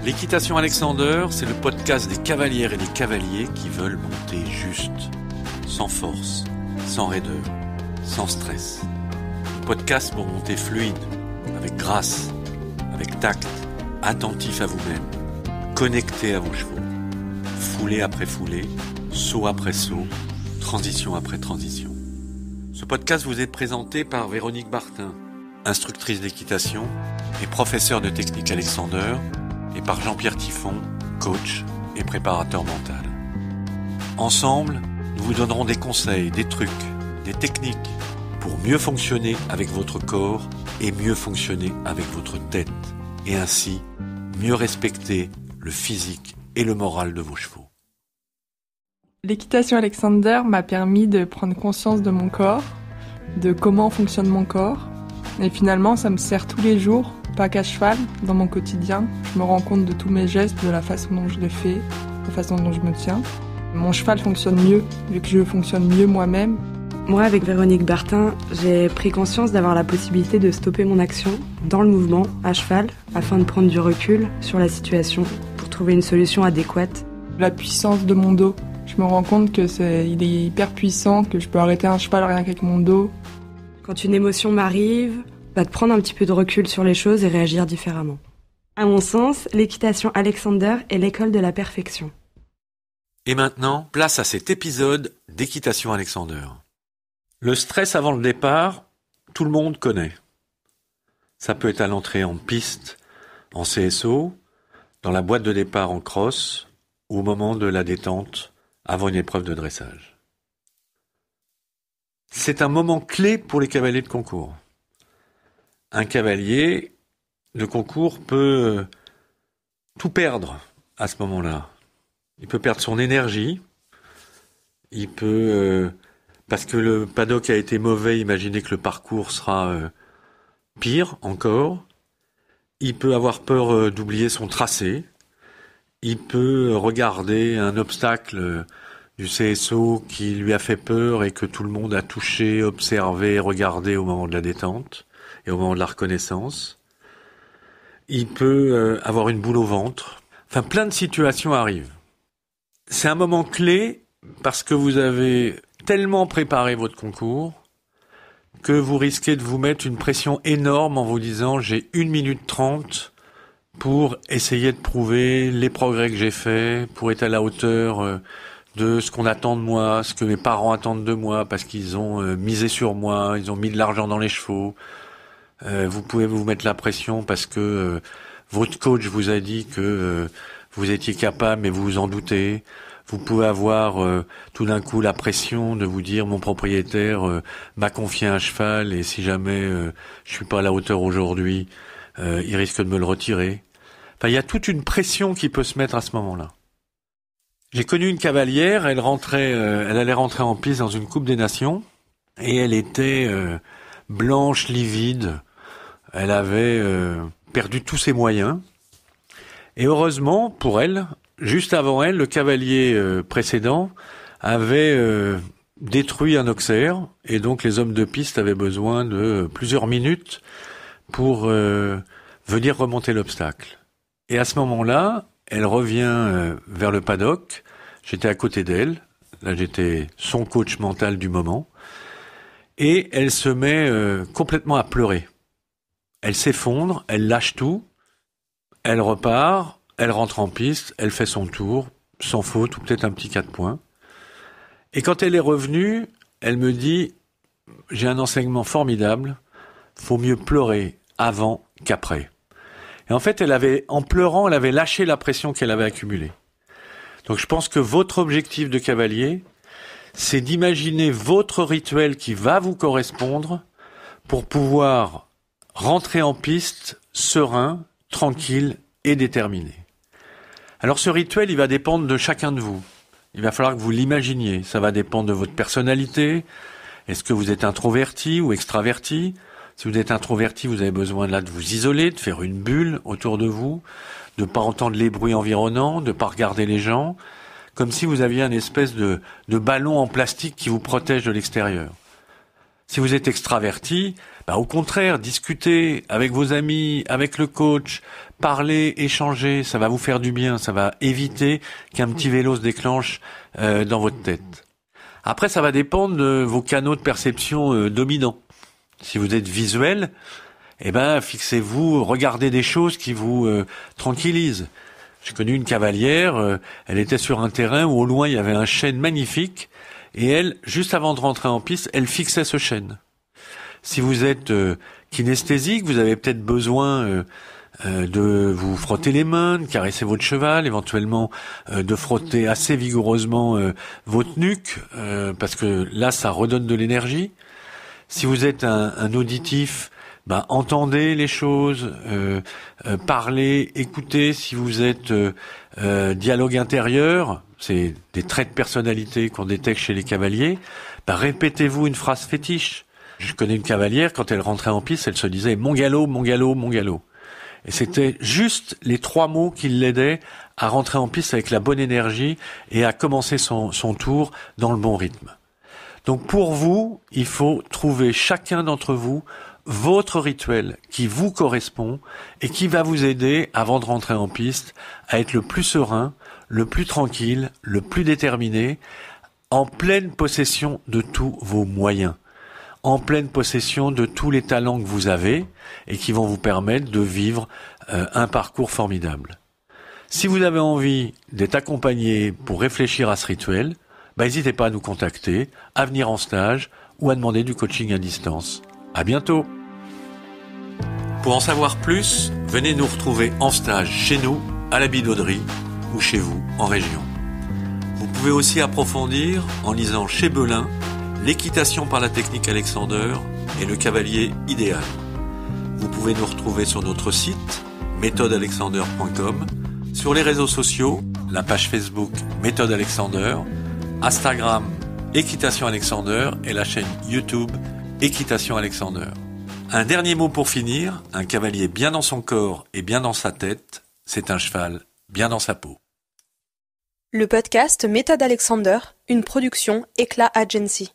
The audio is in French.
L'équitation Alexander, c'est le podcast des cavalières et des cavaliers qui veulent monter juste, sans force, sans raideur, sans stress. Le podcast pour monter fluide, avec grâce, avec tact, attentif à vous-même, connecté à vos chevaux. Foulée après foulée, saut après saut, transition après transition. Ce podcast vous est présenté par Véronique Bartin, instructrice d'équitation et professeure de technique Alexander, et par Jean-Pierre Tiffon, coach et préparateur mental. Ensemble, nous vous donnerons des conseils, des trucs, des techniques pour mieux fonctionner avec votre corps et mieux fonctionner avec votre tête, et ainsi mieux respecter le physique et le moral de vos chevaux. L'équitation Alexander m'a permis de prendre conscience de mon corps, de comment fonctionne mon corps, et finalement ça me sert tous les jours, pas qu'à cheval, dans mon quotidien. Je me rends compte de tous mes gestes, de la façon dont je les fais, de la façon dont je me tiens. Mon cheval fonctionne mieux, vu que je fonctionne mieux moi-même. Moi, avec Véronique Bartin, j'ai pris conscience d'avoir la possibilité de stopper mon action dans le mouvement, à cheval, afin de prendre du recul sur la situation pour trouver une solution adéquate. La puissance de mon dos. Je me rends compte qu'il est hyper puissant, que je peux arrêter un cheval rien qu'avec mon dos. Quand une émotion m'arrive, de prendre un petit peu de recul sur les choses et réagir différemment. À mon sens, l'équitation Alexander est l'école de la perfection. Et maintenant, place à cet épisode d'équitation Alexander. Le stress avant le départ, tout le monde connaît. Ça peut être à l'entrée en piste, en CSO, dans la boîte de départ en cross, ou au moment de la détente, avant une épreuve de dressage. C'est un moment clé pour les cavaliers de concours. Un cavalier de concours peut tout perdre à ce moment-là. Il peut perdre son énergie, il peut, parce que le paddock a été mauvais, imaginer que le parcours sera pire encore. Il peut avoir peur d'oublier son tracé, il peut regarder un obstacle du CSO qui lui a fait peur et que tout le monde a touché, observé, regardé au moment de la détente et au moment de la reconnaissance. Il peut avoir une boule au ventre. Enfin, plein de situations arrivent. C'est un moment clé parce que vous avez tellement préparé votre concours que vous risquez de vous mettre une pression énorme en vous disant « j'ai 1 minute 30 pour essayer de prouver les progrès que j'ai faits, pour être à la hauteur de ce qu'on attend de moi, ce que mes parents attendent de moi parce qu'ils ont misé sur moi, ils ont mis de l'argent dans les chevaux. » Vous pouvez vous mettre la pression parce que votre coach vous a dit que vous étiez capable mais vous vous en doutez. Vous pouvez avoir tout d'un coup la pression de vous dire mon propriétaire m'a confié un cheval et si jamais je suis pas à la hauteur aujourd'hui, il risque de me le retirer. Enfin, il y a toute une pression qui peut se mettre à ce moment-là. J'ai connu une cavalière, elle allait rentrer en piste dans une Coupe des Nations et elle était blanche, livide. Elle avait perdu tous ses moyens. Et heureusement, pour elle, juste avant elle, le cavalier précédent avait détruit un auxerre. Et donc, les hommes de piste avaient besoin de plusieurs minutes pour venir remonter l'obstacle. Et à ce moment-là, elle revient vers le paddock. J'étais à côté d'elle. Là, j'étais son coach mental du moment. Et elle se met complètement à pleurer. Elle s'effondre, elle lâche tout, elle repart, elle rentre en piste, elle fait son tour, sans faute, ou peut-être un petit 4 points. Et quand elle est revenue, elle me dit « j'ai un enseignement formidable, faut mieux pleurer avant qu'après ». Et en fait, en pleurant, elle avait lâché la pression qu'elle avait accumulée. Donc je pense que votre objectif de cavalier, c'est d'imaginer votre rituel qui va vous correspondre pour pouvoir rentrer en piste serein, tranquille et déterminé. Alors ce rituel, il va dépendre de chacun de vous. Il va falloir que vous l'imaginiez. Ça va dépendre de votre personnalité. Est-ce que vous êtes introverti ou extraverti ? Si vous êtes introverti, vous avez besoin de vous isoler, de faire une bulle autour de vous, de ne pas entendre les bruits environnants, de ne pas regarder les gens, comme si vous aviez une espèce de ballon en plastique qui vous protège de l'extérieur. Si vous êtes extraverti, au contraire, discutez avec vos amis, avec le coach, parlez, échangez, ça va vous faire du bien, ça va éviter qu'un petit vélo se déclenche dans votre tête. Après, ça va dépendre de vos canaux de perception dominants. Si vous êtes visuel, fixez-vous, regardez des choses qui vous tranquillisent. J'ai connu une cavalière, elle était sur un terrain où au loin il y avait un chêne magnifique, et elle, juste avant de rentrer en piste, elle fixait ce chêne. Si vous êtes kinesthésique, vous avez peut-être besoin de vous frotter les mains, de caresser votre cheval, éventuellement de frotter assez vigoureusement votre nuque, parce que là, ça redonne de l'énergie. Si vous êtes un auditif, entendez les choses, parlez, écoutez. Si vous êtes dialogue intérieur, c'est des traits de personnalité qu'on détecte chez les cavaliers, répétez-vous une phrase fétiche. Je connais une cavalière, quand elle rentrait en piste, elle se disait « mon galop, mon galop, mon galop ». Et c'était juste les 3 mots qui l'aidaient à rentrer en piste avec la bonne énergie et à commencer son tour dans le bon rythme. Donc pour vous, il faut trouver chacun d'entre vous votre rituel qui vous correspond et qui va vous aider, avant de rentrer en piste, à être le plus serein, le plus tranquille, le plus déterminé, en pleine possession de tous vos moyens, en pleine possession de tous les talents que vous avez et qui vont vous permettre de vivre un parcours formidable. Si vous avez envie d'être accompagné pour réfléchir à ce rituel, n'hésitez pas à nous contacter, à venir en stage ou à demander du coaching à distance. À bientôt. Pour en savoir plus, venez nous retrouver en stage chez nous, à la Bidauderie ou chez vous, en région. Vous pouvez aussi approfondir en lisant chez Belin l'équitation par la technique Alexander et le cavalier idéal. Vous pouvez nous retrouver sur notre site méthodealexander.com, sur les réseaux sociaux, la page Facebook Méthode Alexander, Instagram Équitation Alexander et la chaîne YouTube Équitation Alexander. Un dernier mot pour finir, un cavalier bien dans son corps et bien dans sa tête, c'est un cheval bien dans sa peau. Le podcast Méthode Alexander, une production Éclat Agency.